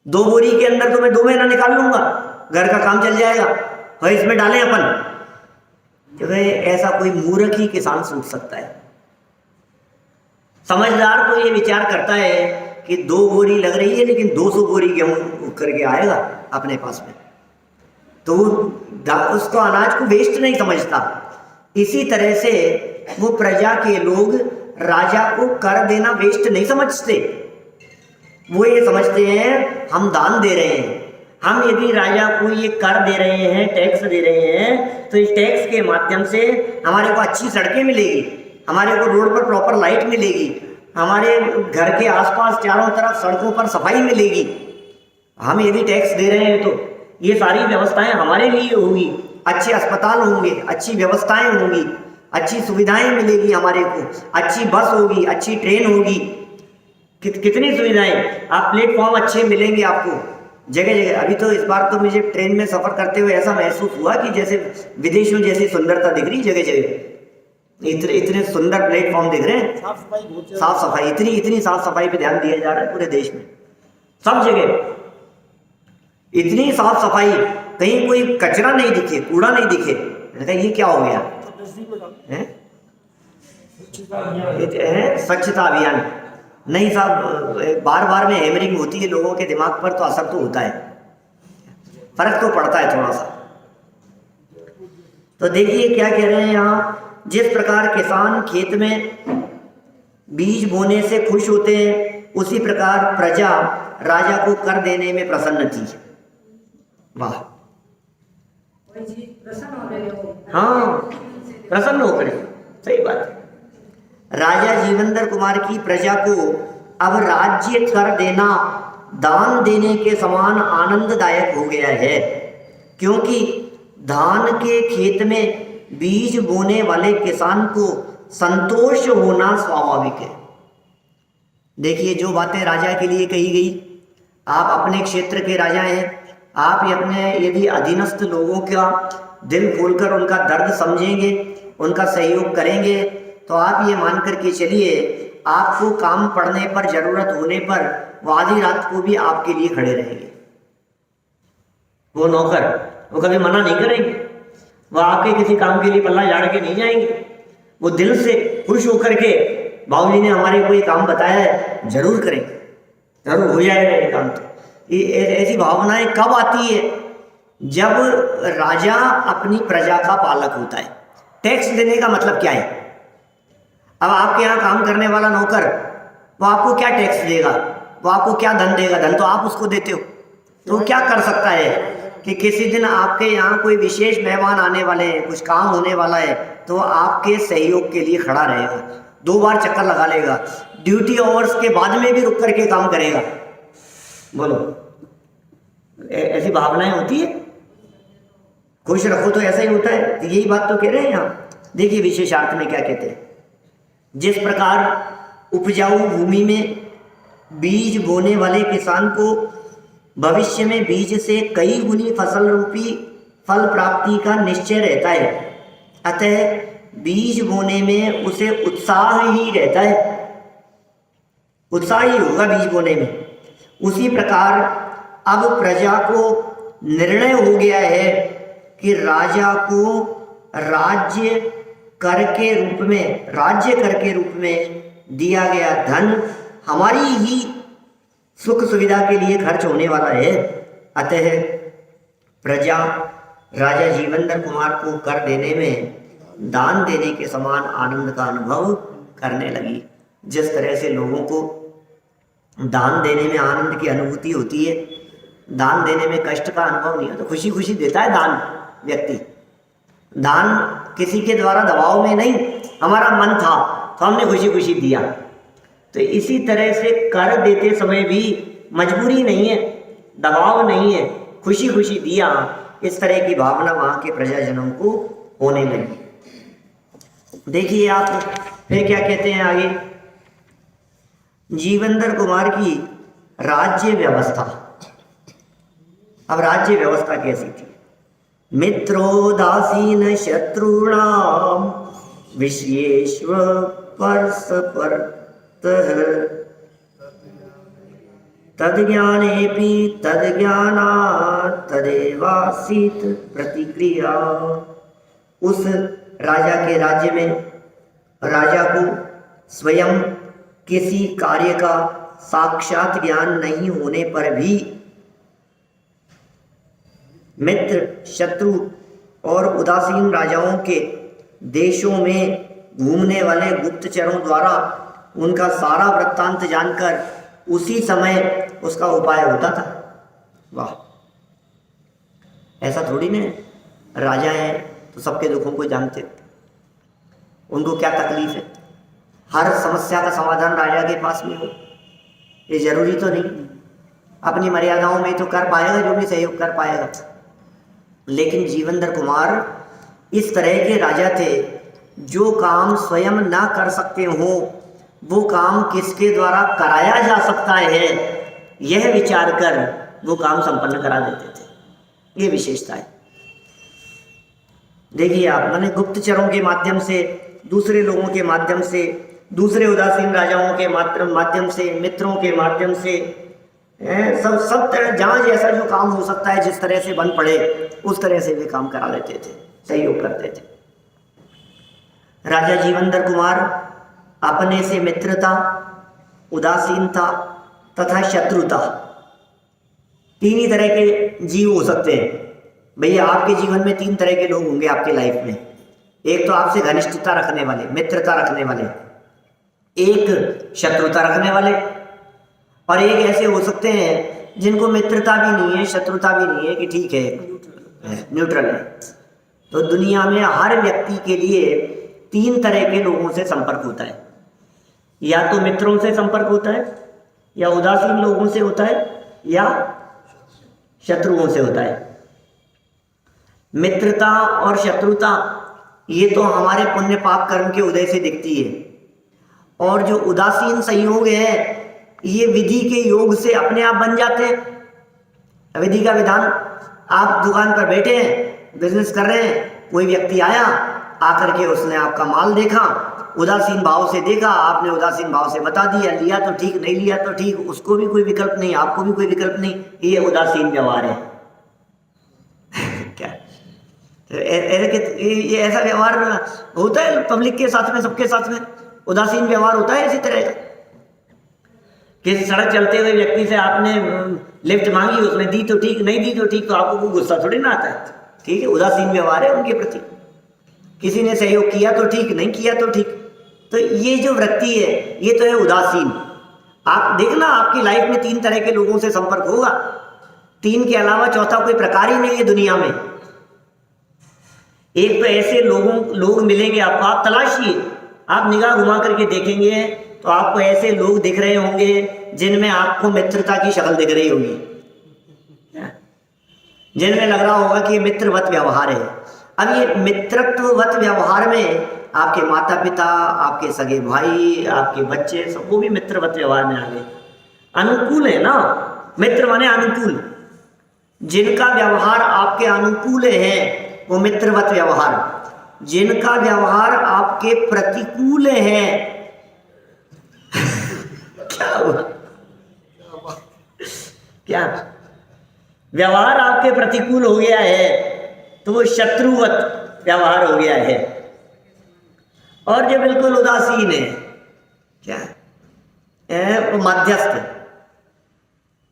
2 बोरी के अंदर तो मैं 2 महीना निकाल लूंगा, घर का काम चल जाएगा, और इसमें डालें अपन। तो ऐसा कोई मूर्ख ही किसान सोच सकता है। समझदार तो ये विचार करता है कि 2 बोरी लग रही है लेकिन 200 बोरी गेहूं उग करके आएगा अपने पास में, तो उसको अनाज को वेस्ट नहीं समझता। इसी तरह से वो प्रजा के लोग राजा को कर देना वेस्ट नहीं समझते, वो ये समझते हैं हम दान दे रहे हैं, हम यदि राजा को ये कर दे रहे हैं, टैक्स दे रहे हैं, तो इस टैक्स के माध्यम से हमारे को अच्छी सड़कें मिलेगी, हमारे को रोड पर प्रॉपर लाइट मिलेगी, हमारे घर के आसपास चारों तरफ सड़कों पर सफाई मिलेगी। हम यदि टैक्स दे रहे हैं तो ये सारी व्यवस्थाएं हमारे लिए होंगी, अच्छे अस्पताल होंगे, अच्छी व्यवस्थाएं होंगी, अच्छी सुविधाएं मिलेगी हमारे को, अच्छी बस होगी, अच्छी ट्रेन होगी, कितनी सुविधाएं, आप प्लेटफॉर्म अच्छे मिलेंगे आपको जगह जगह। अभी तो इस बार तो मुझे ट्रेन में सफर करते हुए ऐसा महसूस हुआ कि जैसे विदेशों जैसी सुंदरता दिख रही जगह जगह, इतने सुंदर प्लेटफॉर्म दिख रहे हैं, साफ सफाई, इतनी साफ सफाई पे ध्यान दिया जा रहा है पूरे देश में, सब जगह इतनी साफ सफाई, कहीं कोई कचरा नहीं दिखे, कूड़ा नहीं दिखे। ये क्या हो गया है? स्वच्छता अभियान नहीं साहब, बार बार में हैमरिंग होती है लोगों के दिमाग पर, तो असर तो होता है, फर्क तो पड़ता है थोड़ा सा। तो देखिए क्या कह रहे हैं यहाँ, जिस प्रकार किसान खेत में बीज बोने से खुश होते हैं, उसी प्रकार प्रजा राजा को कर देने में प्रसन्न थी। वाह, हाँ प्रसन्न होकर, सही बात है। राजा जीवनधर कुमार की प्रजा को अब राज्य कर देना दान देने के समान आनंददायक हो गया है, क्योंकि धान के खेत में बीज बोने वाले किसान को संतोष होना स्वाभाविक है। देखिए, जो बातें राजा के लिए कही गई, आप अपने क्षेत्र के राजा हैं, आप ये अपने यदि अधीनस्थ लोगों का दिल खोलकर उनका दर्द समझेंगे, उनका सहयोग करेंगे, तो आप ये मान करके चलिए, आपको काम पड़ने पर, जरूरत होने पर वो आधी रात को भी आपके लिए खड़े रहेंगे। वो नौकर वो कभी मना नहीं करेंगे, वो आपके किसी काम के लिए पल्ला झाड़ के नहीं जाएंगे। वो दिल से खुश होकर के, बाबूजी ने हमारे को ये काम बताया है, जरूर करेंगे, जरूर हो जाएगा ये काम। तो ये ऐसी भावनाएं कब आती है? जब राजा अपनी प्रजा का पालक होता है। टैक्स देने का मतलब क्या है? अब आपके यहाँ काम करने वाला नौकर, वो आपको क्या टैक्स देगा, वो आपको क्या धन देगा? धन तो आप उसको देते हो। तो क्या कर सकता है कि किसी दिन आपके यहाँ कोई विशेष मेहमान आने वाले हैं, कुछ काम होने वाला है, तो आपके सहयोग के लिए खड़ा रहेगा, 2 बार चक्कर लगा लेगा, ड्यूटी आवर्स के बाद में भी रुक करके काम करेगा। बोलो, ऐसी भावनाएं होती है? खुश रखो तो ऐसा ही होता है। तो यही बात तो कह रहे हैं यहाँ। देखिए विशेषार्थ में क्या कहते हैं। जिस प्रकार उपजाऊ भूमि में बीज बोने वाले किसान को भविष्य में बीज से कई गुनी फसल रूपी फल प्राप्ति का निश्चय रहता है, अतः बीज बोने में उसे उत्साह ही रहता है, उत्साह ही होगा बीज बोने में। उसी प्रकार अब प्रजा को निर्णय हो गया है कि राजा को राज्य कर के रूप में दिया गया धन हमारी ही सुख सुविधा के लिए खर्च होने वाला है। अतः प्रजा राजा जीवनधर कुमार को कर देने में, दान देने के समान आनंद का अनुभव करने लगी। जिस तरह से लोगों को दान देने में आनंद की अनुभूति होती है, दान देने में कष्ट का अनुभव नहीं होता। खुशी खुशी देता है दान व्यक्ति। दान किसी के द्वारा दबाव में नहीं, हमारा मन था तो हमने खुशी खुशी दिया। तो इसी तरह से कर देते समय भी मजबूरी नहीं है, दबाव नहीं है, खुशी खुशी दिया। इस तरह की भावना वहाँ के प्रजाजनों को होने लगी। देखिए आप फिर क्या कहते हैं आगे। जीवनधर कुमार की राज्य व्यवस्था। अब राज्य व्यवस्था कैसी थी? मित्रोदासीन शत्रुणाम विषयेष्व परस्पर तद्ज्ञानेपि तद्ज्ञानात् तदेवासीत प्रतिक्रिया। उस राजा के राज्य में राजा को स्वयं किसी कार्य का साक्षात ज्ञान नहीं होने पर भी मित्र, शत्रु और उदासीन राजाओं के देशों में घूमने वाले गुप्तचरों द्वारा उनका सारा वृत्तांत जानकर उसी समय उसका उपाय होता था। वाह, ऐसा थोड़ी ना राजा है तो सबके दुखों को जानते, उनको क्या तकलीफ है, हर समस्या का समाधान राजा के पास में हो, ये जरूरी तो नहीं। अपनी मर्यादाओं में तो कर पाएगा जो भी सहयोग कर पाएगा। लेकिन जीवनधर कुमार इस तरह के राजा थे जो काम स्वयं ना कर सकते हो, वो काम किसके द्वारा कराया जा सकता है, यह विचार कर वो काम संपन्न करा देते थे। ये विशेषता है। देखिए आप, मैंने गुप्तचरों के माध्यम से, दूसरे लोगों के माध्यम से, दूसरे उदासीन राजाओं के माध्यम से, मित्रों के माध्यम से, सब तरह जहाँ जैसा जो काम हो सकता है, जिस तरह से बन पड़े उस तरह से वे काम करा लेते थे, सहयोग करते थे। राजा जीवनधर कुमार अपने से मित्रता, उदासीनता तथा शत्रुता, 3 ही तरह के जीव हो सकते हैं। भैया आपके जीवन में 3 तरह के लोग होंगे आपके लाइफ में। एक तो आपसे घनिष्ठता रखने वाले, मित्रता रखने वाले, एक शत्रुता रखने वाले, और एक ऐसे हो सकते हैं जिनको मित्रता भी नहीं है, शत्रुता भी नहीं है, कि ठीक है, न्यूट्रल है। तो दुनिया में हर व्यक्ति के लिए 3 तरह के लोगों से संपर्क होता है। या तो मित्रों से संपर्क होता है, या उदासीन लोगों से होता है, या शत्रुओं से होता है। मित्रता और शत्रुता ये तो हमारे पुण्य पाप कर्म के उदय से दिखती है, और जो उदासीन संयोग है ये विधि के योग से अपने आप बन जाते हैं। विधि का विधान, आप दुकान पर बैठे हैं, बिजनेस कर रहे हैं, कोई व्यक्ति आया, आकर के उसने आपका माल देखा, उदासीन भाव से देखा, आपने उदासीन भाव से बता दिया, लिया तो ठीक, नहीं लिया तो ठीक, उसको भी कोई विकल्प नहीं, आपको भी कोई विकल्प नहीं, ये उदासीन व्यवहार है। क्या ये ऐसा व्यवहार होता है पब्लिक के साथ में, सबके साथ में उदासीन व्यवहार होता है इसी तरह का। किसी सड़क चलते हुए व्यक्ति से आपने लिफ्ट मांगी, उसने दी तो ठीक, नहीं दी तो ठीक, तो आपको कोई गुस्सा थोड़ी ना आता है, ठीक है, उदासीन व्यवहार है उनके प्रति। किसी ने सहयोग किया तो ठीक, नहीं किया तो ठीक। तो ये जो वृत्ति है ये तो है उदासीन। आप देखना आपकी लाइफ में 3 तरह के लोगों से संपर्क होगा, 3 के अलावा चौथा कोई प्रकार ही नहीं है दुनिया में। एक तो ऐसे लोग मिलेंगे आपको, आप तलाशिए, आप निगाह घुमा करके देखेंगे तो आपको ऐसे लोग दिख रहे होंगे जिनमें आपको मित्रता की शक्ल दिख रही होगी, जिनमें लग रहा होगा कि ये मित्रवत व्यवहार है। अब ये मित्रत्ववत व्यवहार में आपके माता पिता, आपके सगे भाई, आपके बच्चे, सब वो भी मित्रवत व्यवहार में आ गए। अनुकूल है ना, मित्र माने अनुकूल, जिनका व्यवहार आपके अनुकूल है वो मित्रवत व्यवहार, जिनका व्यवहार आपके प्रतिकूल है क्या हुआ? क्या व्यवहार आपके प्रतिकूल हो गया है तो वो शत्रुवत व्यवहार हो गया है। और जो बिल्कुल उदासीन है क्या वो मध्यस्थ।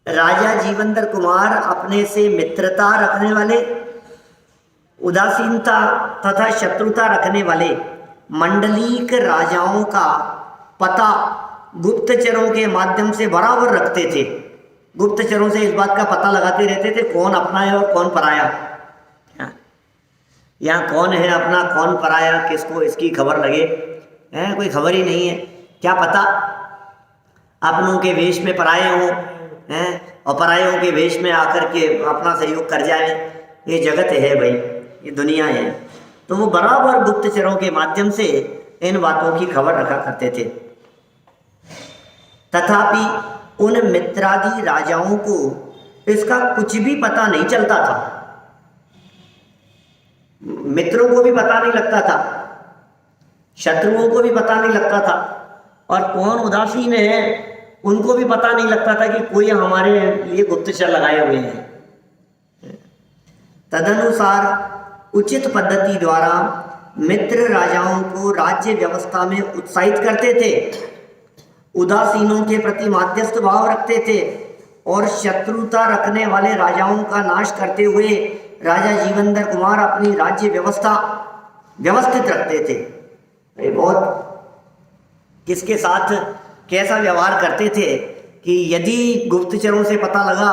राजा जीवंदर कुमार अपने से मित्रता रखने वाले, उदासीनता तथा शत्रुता रखने वाले मंडलीक राजाओं का पता गुप्तचरों के माध्यम से बराबर रखते थे। गुप्तचरों से इस बात का पता लगाते रहते थे कौन अपना है और कौन पराया। यहाँ कौन है अपना, कौन पराया, किसको इसकी खबर लगे, है कोई खबर ही नहीं है। क्या पता अपनों के वेश में पराये हों हैं और परायों के वेश में आकर के अपना सहयोग कर जाए। ये जगत है भाई, ये दुनिया है। तो वो बराबर गुप्तचरों के माध्यम से इन बातों की खबर रखा करते थे। तथापि उन मित्रादि राजाओं को इसका कुछ भी पता नहीं चलता था, मित्रों को भी पता नहीं लगता था, शत्रुओं को भी पता नहीं लगता था, और कौन उदासीन है उनको भी पता नहीं लगता था कि कोई हमारे लिए गुप्तचर लगाए हुए हैं। तदनुसार उचित पद्धति द्वारा मित्र राजाओं को राज्य व्यवस्था में उत्साहित करते थे, उदासीनों के प्रति माध्यस्थ भाव रखते थे और शत्रुता रखने वाले राजाओं का नाश करते हुए राजा जीवंदर कुमार अपनी राज्य व्यवस्था व्यवस्थित रखते थे। ये बहुत किसके साथ कैसा व्यवहार करते थे कि यदि गुप्तचरों से पता लगा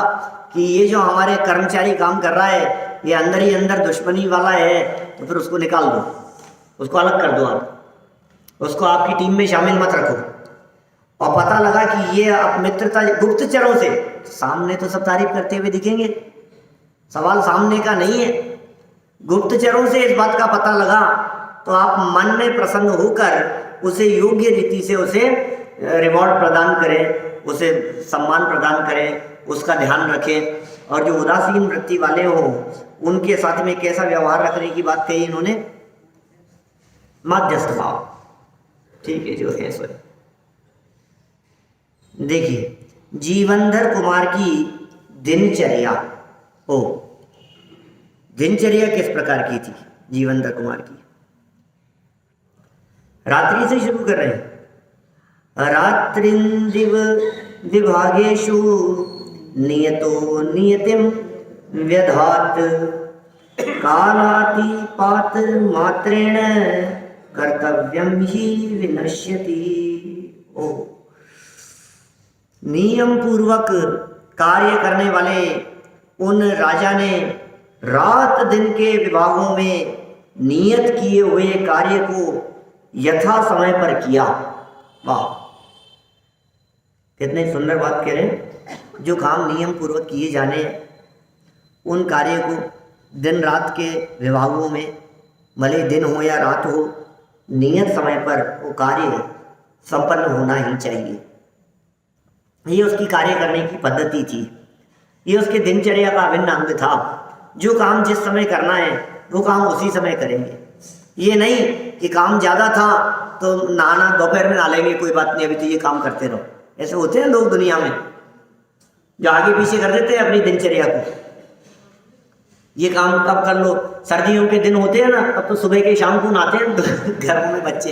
कि ये जो हमारे कर्मचारी काम कर रहा है ये अंदर ही अंदर दुश्मनी वाला है, तो फिर उसको निकाल दो, उसको अलग कर दो, आप उसको आपकी टीम में शामिल मत रखो। और पता लगा कि ये आप मित्रता गुप्तचरों से, सामने तो सब तारीफ करते हुए दिखेंगे, सवाल सामने का नहीं है। गुप्तचरों से इस बात का पता लगा तो आप मन में प्रसन्न होकर उसे योग्य रीति से उसे रिवॉर्ड प्रदान करें, उसे सम्मान प्रदान करें, उसका ध्यान रखें। और जो उदासीन वृत्ति वाले हों उनके साथ में कैसा व्यवहार रखने की बात कही इन्होंने, मध्यस्थ भाव, ठीक है जो है सो। देखिए जीवंधर कुमार की दिनचर्या, दिनचर्या किस प्रकार की थी जीवंधर कुमार की। रात्रि से शुरू कर रहे हैं। रात्रिंदिव विभागेषु नियतो नियतिम व्यधात कालातिपात मात्रेण कर्तव्यम ही विनश्यति। नियम पूर्वक कार्य करने वाले उन राजा ने रात दिन के विभागों में नियत किए हुए कार्य को यथा समय पर किया। वाह, कितनी सुंदर बात कह रहे हैं। जो काम नियम पूर्वक किए जाने हैं उन कार्य को दिन रात के विभागों में, भले दिन हो या रात हो, नियत समय पर वो कार्य संपन्न होना ही चाहिए। ये उसकी कार्य करने की पद्धति थी, ये उसके दिनचर्या का अभिन्न अंग था। जो काम जिस समय करना है वो काम उसी समय करेंगे। ये नहीं कि काम ज़्यादा था तो नहाना दोपहर में नहा लेंगे, कोई बात नहीं, अभी तो ये काम करते रहो। ऐसे होते हैं लोग दुनिया में, जो आगे पीछे कर देते हैं अपनी दिनचर्या को। ये काम कब कर लो, सर्दियों के दिन होते हैं ना, तब तो सुबह के शाम को नहाते हैं घरों में बच्चे,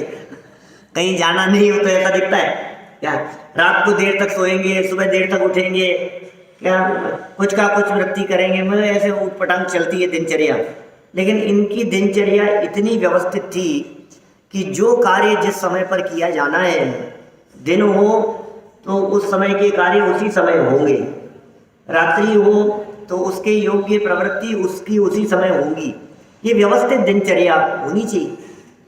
कहीं जाना नहीं हो तो ऐसा दिखता है क्या, रात को देर तक सोएंगे, सुबह देर तक उठेंगे, क्या कुछ का कुछ वृत्ति करेंगे, मतलब ऐसे उटपटांग चलती है दिनचर्या। लेकिन इनकी दिनचर्या इतनी व्यवस्थित थी कि जो कार्य जिस समय पर किया जाना है, दिन हो तो उस समय के कार्य उसी समय होंगे, रात्रि हो तो उसके योग्य प्रवृत्ति उसकी उसी समय होगी। ये व्यवस्थित दिनचर्या होनी चाहिए।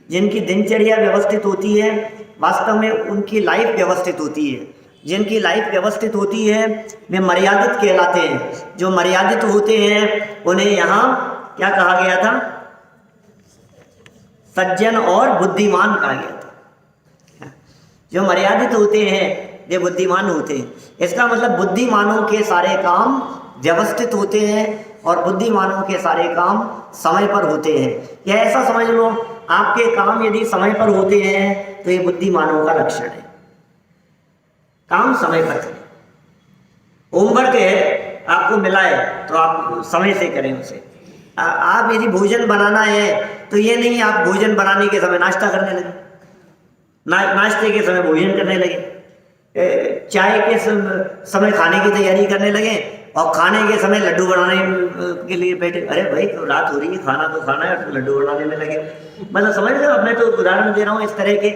जिनकी दिनचर्या व्यवस्थित होती है वास्तव में उनकी लाइफ व्यवस्थित होती है। जिनकी लाइफ व्यवस्थित होती है वे मर्यादित कहलाते हैं। जो मर्यादित होते हैं उन्हें यहाँ क्या कहा गया था, सज्जन और बुद्धिमान कहा गया था। जो मर्यादित होते हैं वे बुद्धिमान होते हैं। इसका मतलब बुद्धिमानों के सारे काम व्यवस्थित होते हैं और बुद्धिमानों के सारे काम समय पर होते हैं। या ऐसा समझ लो, आपके काम यदि समय पर होते हैं तो ये बुद्धिमानों का लक्षण है। काम समय पर करें। होमवर्क है आपको मिला है तो आप समय से करें उसे। आप यदि भोजन बनाना है तो ये नहीं आप भोजन बनाने के समय नाश्ता करने लगे, नाश्ते के समय भोजन करने लगे, चाय के समय खाने की तैयारी करने लगे और खाने के समय लड्डू बनाने के लिए बैठे। अरे भाई तो रात हो रही है, खाना तो खाना है, तो लड्डू बनाने में लगे। मतलब समझ रहे हो, अब मैं तो उदाहरण दे रहा हूँ इस तरह के।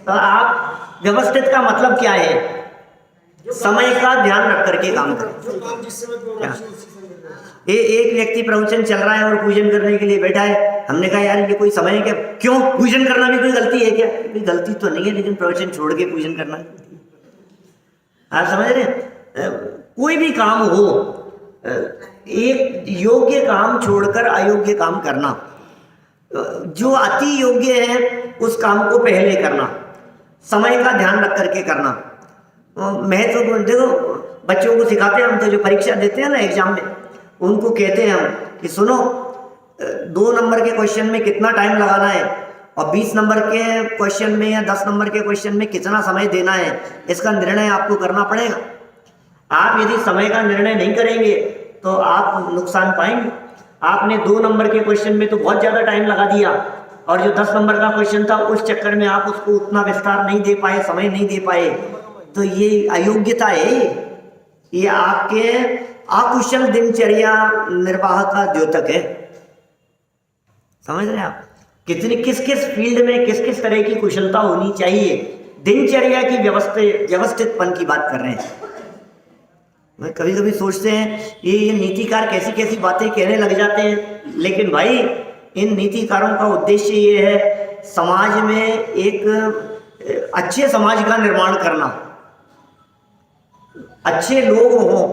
तो आप व्यवस्थित का मतलब क्या है, समय का ध्यान रख करके काम करें। एक व्यक्ति प्रवचन चल रहा है और पूजन करने के लिए बैठा है। हमने कहा यार ये कोई समय है क्या, क्यों पूजन करना भी कोई गलती है क्या? कोई गलती तो नहीं है, लेकिन प्रवचन छोड़ के पूजन करना, आप समझ रहे हैं? कोई भी काम हो, एक योग्य काम छोड़कर अयोग्य काम करना, जो अति योग्य है उस काम को पहले करना, समय का ध्यान रख करके करना। महत्वपूर्ण देखो, बच्चों को सिखाते हैं हम तो, जो परीक्षा देते हैं ना एग्जाम में, उनको कहते हैं हम कि सुनो 2 नंबर के क्वेश्चन में कितना टाइम लगाना है और 20 नंबर के क्वेश्चन में या 10 नंबर के क्वेश्चन में कितना समय देना है, इसका निर्णय आपको करना पड़ेगा। आप यदि समय का निर्णय नहीं करेंगे तो आप नुकसान पाएंगे। आपने 2 नंबर के क्वेश्चन में तो बहुत ज़्यादा टाइम लगा दिया और जो 10 नंबर का क्वेश्चन था उस चक्कर में आप उसको उतना विस्तार नहीं दे पाए, समय नहीं दे पाए, तो ये अयोग्यता है। ये आपके अकुशल दिनचर्या निर्वाह का द्योतक है। समझ रहे हैं आप? किस किस फील्ड में किस किस तरह की कुशलता होनी चाहिए, दिनचर्या की व्यवस्थितपन की बात कर रहे हैं। कभी कभी सोचते हैं ये नीतिकार कैसी कैसी बातें कहने लग जाते हैं, लेकिन भाई इन नीतिकारों का उद्देश्य ये है समाज में एक अच्छे समाज का निर्माण करना, अच्छे लोग हों,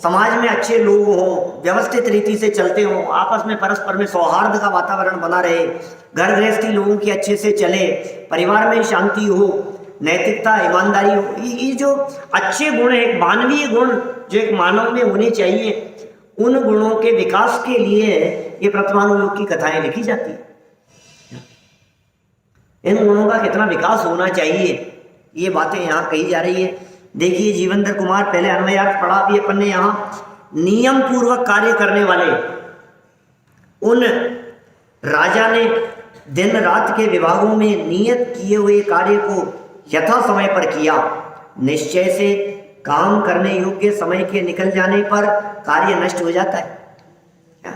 समाज में अच्छे लोग हों, व्यवस्थित रीति से चलते हों, आपस में परस्पर में सौहार्द का वातावरण बना रहे, घर गृहस्थी लोगों की अच्छे से चले, परिवार में शांति हो, नैतिकता ईमानदारी हो। ये जो अच्छे गुण है, एक मानवीय गुण जो एक मानव में होने चाहिए, उन गुणों के विकास के लिए ये प्रतिभानुयोग की कथाएं लिखी जाती है। इन गुणों का कितना विकास होना चाहिए ये बातें यहाँ कही जा रही है। देखिए जीवेंद्र कुमार, पहले अन्वयार्थ पढ़ा भी अपन ने, यहाँ नियम पूर्वक कार्य करने वाले उन राजा ने दिन रात के विभागों में नियत किए हुए कार्य को यथा समय पर किया। निश्चय से काम करने योग्य समय के निकल जाने पर कार्य नष्ट हो जाता है। क्या?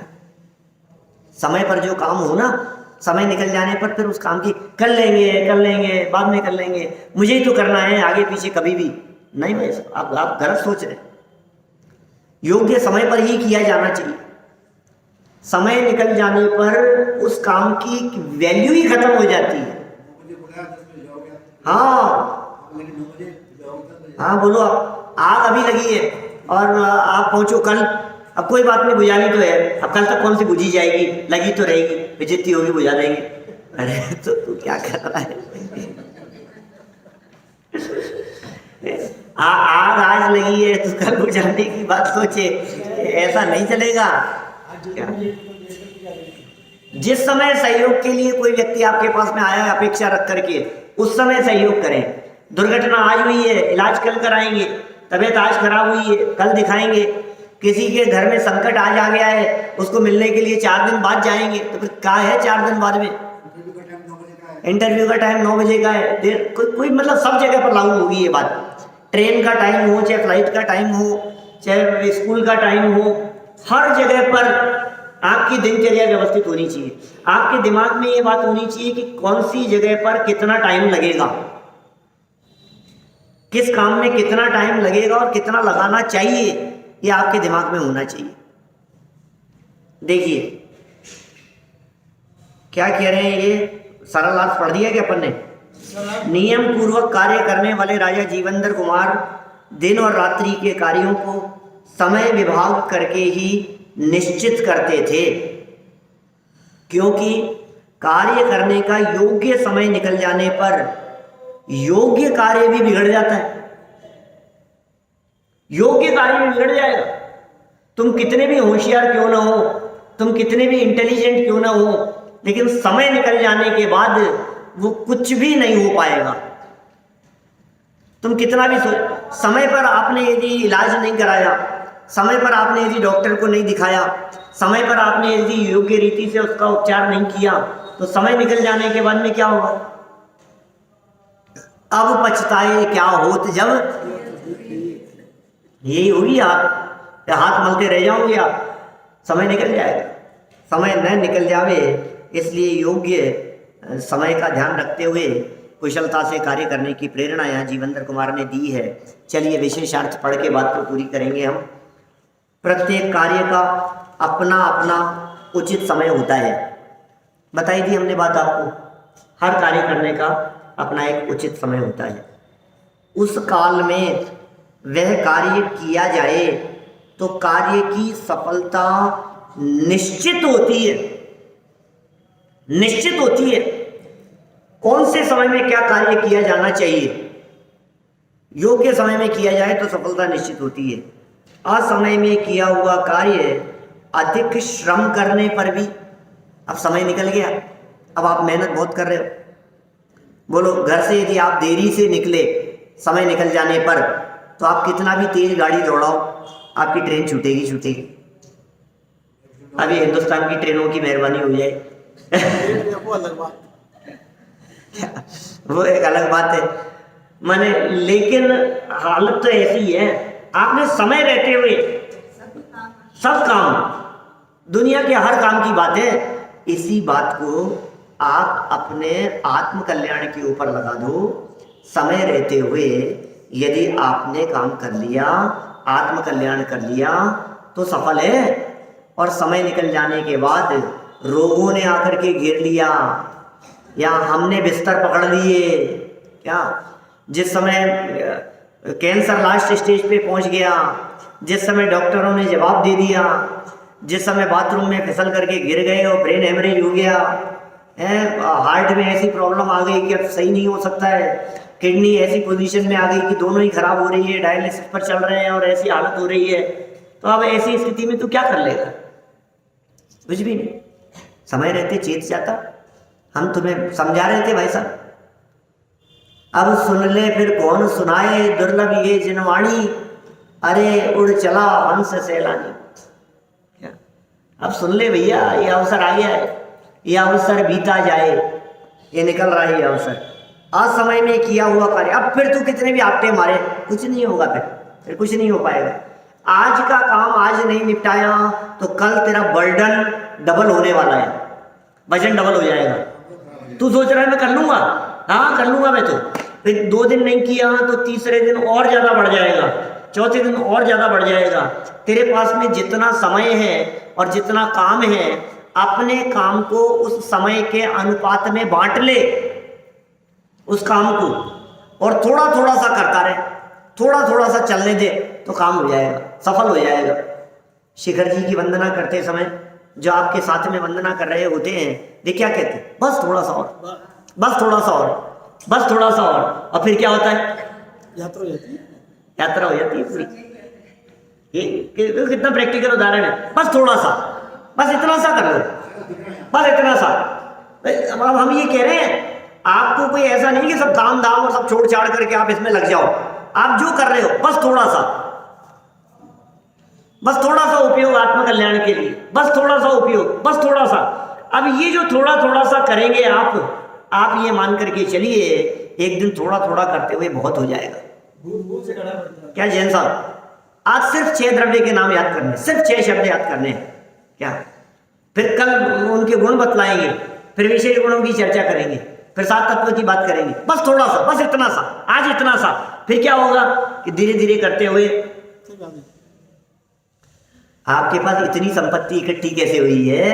समय पर जो काम हो ना, समय निकल जाने पर फिर उस काम की कर लेंगे बाद में कर लेंगे, मुझे ही तो करना है, आगे पीछे कभी भी नहीं भाई साहब, आप गलत सोच रहे। योग्य समय पर ही किया जाना चाहिए। समय निकल जाने पर उस काम की वैल्यू ही खत्म हो जाती है। हाँ हाँ बोलो, आग अभी लगी है, और आप पहुंचो कल, अब कोई बात नहीं बुझानी तो है, अब कल तक कौन सी बुझी जाएगी, लगी तो रहेगी, बेइज्जती होगी बुझा देंगे। अरे तो तू क्या कर रहा है? आज लगी है तो कल बुझाने की बात सोचे, ऐसा नहीं चलेगा क्या? जिस समय सहयोग के लिए कोई व्यक्ति आपके पास में आया है अपेक्षा रख करके, उस समय सहयोग करें। दुर्घटना आज हुई है, इलाज कल कराएंगे, तबीयत आज खराब हुई है कल दिखाएंगे, किसी के घर में संकट आज आ गया है उसको मिलने के लिए 4 दिन बाद जाएंगे, तो फिर क्या है 4 दिन बाद में? इंटरव्यू का टाइम 9 बजे का है, देर कोई मतलब सब जगह पर लागू होगी ये बात। ट्रेन का टाइम हो, चाहे फ्लाइट का टाइम हो, चाहे स्कूल का टाइम हो, हर जगह पर आपकी दिनचर्या व्यवस्थित होनी चाहिए। आपके दिमाग में ये बात होनी चाहिए कि कौन सी जगह पर कितना टाइम लगेगा, किस काम में कितना टाइम लगेगा और कितना लगाना चाहिए, ये आपके दिमाग में होना चाहिए। देखिए क्या कह रहे हैं, ये सरल अर्थ पढ़ दिया क्या अपन ने? नियम पूर्वक कार्य करने वाले राजा जीवेंद्र कुमार दिन और रात्रि के कार्यों को समय विभाग करके ही निश्चित करते थे, क्योंकि कार्य करने का योग्य समय निकल जाने पर योग्य कार्य भी बिगड़ जाता है। योग्य कार्य भी बिगड़ जाएगा। तुम कितने भी होशियार क्यों ना हो, तुम कितने भी इंटेलिजेंट क्यों ना हो, लेकिन समय निकल जाने के बाद वो कुछ भी नहीं हो पाएगा। तुम कितना भी समय पर आपने यदि इलाज नहीं कराया, समय पर आपने यदि डॉक्टर को नहीं दिखाया, समय पर आपने यदि योग्य रीति से उसका उपचार नहीं किया, तो समय निकल जाने के बाद में क्या होगा? अब पछताए क्या होत जब, यही होगी। आप हाथ मलते रह जाओगे, आप समय निकल जाएगा। समय न निकल जावे, इसलिए योग्य समय का ध्यान रखते हुए कुशलता से कार्य करने की प्रेरणा यहाँ जीवेंद्र कुमार ने दी है। चलिए विशेषार्थ पढ़ के बात को पूरी करेंगे हम। प्रत्येक कार्य का अपना अपना उचित समय होता है, बताई दी हमने बात आपको। हर कार्य करने का अपना एक उचित समय होता है। उस काल में वह कार्य किया जाए तो कार्य की सफलता निश्चित होती है, निश्चित होती है। कौन से समय में क्या कार्य किया जाना चाहिए, योग्य समय में किया जाए तो सफलता निश्चित होती है। असमय में किया हुआ कार्य अधिक श्रम करने पर भी, अब समय निकल गया, अब आप मेहनत बहुत कर रहे हो, बोलो घर से यदि आप देरी से निकले समय निकल जाने पर, तो आप कितना भी तेज गाड़ी दौड़ाओ आपकी ट्रेन छूटेगी छूटेगी। अभी हिंदुस्तान की ट्रेनों की मेहरबानी हो जाए वो एक अलग बात है माने, लेकिन हालत तो ऐसी है। आपने समय रहते हुए सब काम, दुनिया के हर काम की बात है, इसी बात को आप अपने आत्म कल्याण के ऊपर लगा दो। समय रहते हुए यदि आपने काम कर लिया, आत्म कल्याण कर लिया तो सफल है। और समय निकल जाने के बाद रोगों ने आकर के घेर लिया या हमने बिस्तर पकड़ लिए, क्या जिस समय कैंसर लास्ट स्टेज पे पहुंच गया, जिस समय डॉक्टरों ने जवाब दे दिया, जिस समय बाथरूम में फिसल करके गिर गए और ब्रेन हेमरेज हो गया है, हार्ट में ऐसी प्रॉब्लम आ गई कि अब सही नहीं हो सकता है, किडनी ऐसी पोजीशन में आ गई कि दोनों ही खराब हो रही है, डायलिसिस पर चल रहे हैं और ऐसी हालत हो रही है, तो अब ऐसी स्थिति में तू क्या कर लेगा? कुछ भी नहीं। समय रहते चेत जाता। हम तुम्हें समझा रहे थे भाई साहब, अब सुन ले फिर कौन सुनाए दुर्लभ ये जिनवाणी, अरे उड़ चला हंस सैलानी। क्या अब सुन ले भैया, ये अवसर आ गया है, ये अवसर बीता जाए, ये निकल रहा है ये अवसर। असमय में किया हुआ कार्य, अब फिर तू कितने भी आपटे मारे कुछ नहीं होगा, फिर कुछ नहीं हो पाएगा। आज का काम आज नहीं निपटाया तो कल तेरा बर्डन डबल होने वाला है, वजन डबल हो जाएगा। तू सोच रहा है मैं कर लूंगा, हाँ कर लूंगा मैं, तो फिर 2 दिन नहीं किया तो तीसरे दिन और ज्यादा बढ़ जाएगा, चौथे दिन और ज्यादा बढ़ जाएगा। तेरे पास में जितना समय है और जितना काम है, अपने काम को उस समय के अनुपात में बांट ले उस काम को, और थोड़ा थोड़ा सा करता रहे, थोड़ा थोड़ा सा चलने दे तो काम हो जाएगा। सफल हो जाएगा। शिखर जी की वंदना करते समय जो आपके साथ में वंदना कर रहे होते हैं, वे क्या कहते हैं? बस थोड़ा सा और, बस थोड़ा सा और, बस थोड़ा सा और फिर क्या होता है? यात्रा हो जाती है। यात्रा हो जाती है पूरी। ये कितना प्रैक्टिकल उदाहरण है। बस थोड़ा सा, बस इतना सा कर लो, बस इतना सा। अब हम ये कह रहे हैं, आपको कोई ऐसा नहीं कि सब काम धाम और सब छोड़ छाड़ करके आप इसमें लग जाओ। आप जो कर रहे हो बस थोड़ा सा, बस थोड़ा सा उपयोग आत्मकल्याण के लिए, बस थोड़ा सा उपयोग, बस थोड़ा सा। अब ये जो थोड़ा थोड़ा सा करेंगे आप ये मान करके चलिए, एक दिन थोड़ा थोड़ा करते हुए बहुत हो जाएगा। भूल से करना पड़ता है। क्या जैन साहब, आज सिर्फ 6 द्रव्य के नाम याद करने, सिर्फ 6 शब्द याद करने हैं क्या? फिर कल उनके गुण बतलाएंगे, फिर विशेष गुणों की चर्चा करेंगे, फिर 7 तत्वों की बात करेंगे। बस थोड़ा सा, बस इतना सा, आज इतना सा। फिर क्या होगा कि धीरे धीरे करते हुए ठीक है। आपके पास इतनी संपत्ति इकट्ठी कैसे हुई है?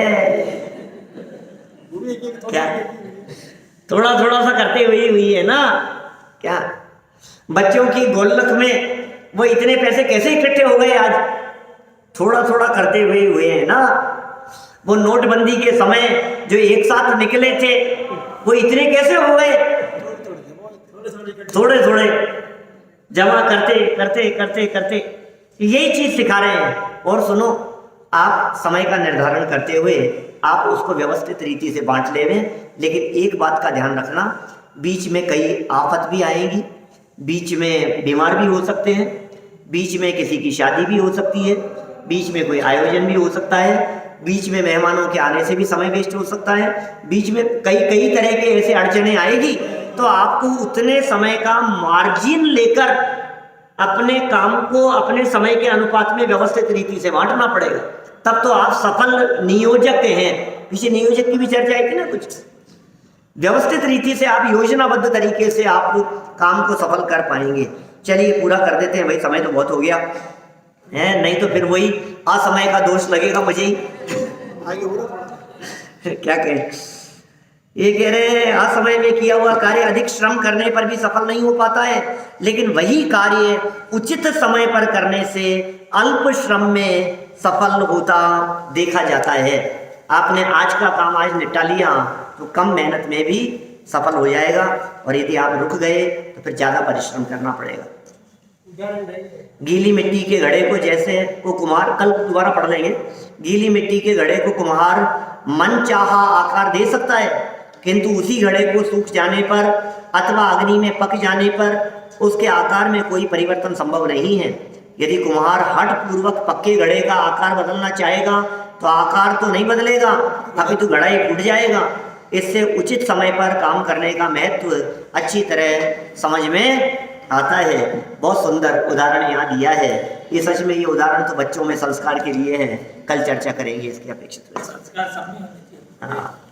वो भी एक क्या थोड़ा थोड़ा सा करते हुए हुई है ना? क्या बच्चों की गोल्लक में वो इतने पैसे कैसे इकट्ठे हो गए? आज थोड़ा थोड़ा करते हुए हैं ना। वो नोटबंदी के समय जो एक साथ निकले थे, वो इतने कैसे हो गए? थोड़े थोड़े जमा करते करते करते करते। यही चीज सिखा रहे हैं। और सुनो, आप समय का निर्धारण करते हुए आप उसको व्यवस्थित रीति से बांट ले रहे हैं, लेकिन एक बात का ध्यान रखना, बीच में कई आफत भी आएंगी, बीच में बीमार भी हो सकते हैं, बीच में किसी की शादी भी हो सकती है, बीच में कोई आयोजन भी हो सकता है, बीच में मेहमानों के आने से भी समय वेस्ट हो सकता है, बीच में कई तरह के ऐसे अड़चने आएगी। तो आपको उतने समय का मार्जिन लेकर अपने काम को अपने समय के अनुपात में व्यवस्थित रीति से बांटना पड़ेगा, तब तो आप सफल नियोजक हैं। पीछे नियोजक की भी चर्चा आई थी ना कुछ। व्यवस्थित रीति से आप योजनाबद्ध तरीके से आप काम को सफल कर पाएंगे। चलिए पूरा कर देते हैं भाई, समय तो बहुत हो गया है, नहीं तो फिर वही असमय का दोष लगेगा मुझे ही। आगे हो रहा थोड़ा। क्या कहें, ये कह रहे हैं असमय में किया हुआ कार्य अधिक श्रम करने पर भी सफल नहीं हो पाता है, लेकिन वही कार्य उचित समय पर करने से अल्प श्रम में सफल होता देखा जाता है। आपने आज का काम आज निपटा लिया तो कम मेहनत में भी सफल हो जाएगा, और यदि आप रुक गए तो फिर ज़्यादा परिश्रम करना पड़ेगा। गीली मिट्टी के घड़े को जैसे को कुम्हार, कल दोबारा पढ़ लेंगे, गीली मिट्टी के घड़े को कुम्हार मन चाहा आकार दे सकता है, किंतु उसी घड़े को सूख जाने पर अथवा अग्नि में पक जाने पर उसके आकार में कोई परिवर्तन संभव नहीं है। यदि कुम्हार हठ पूर्वक पक्के घड़े का आकार बदलना चाहेगा तो आकार तो नहीं बदलेगा, अभी तो घड़ा ही फूट जाएगा। इससे उचित समय पर काम करने का महत्व अच्छी तरह समझ में आता है। बहुत सुंदर उदाहरण यहाँ दिया है। ये सच में ये उदाहरण तो बच्चों में संस्कार के लिए है, कल चर्चा करेंगे इसकी अपेक्षित। संस्कार सब में होने चाहिए। हाँ।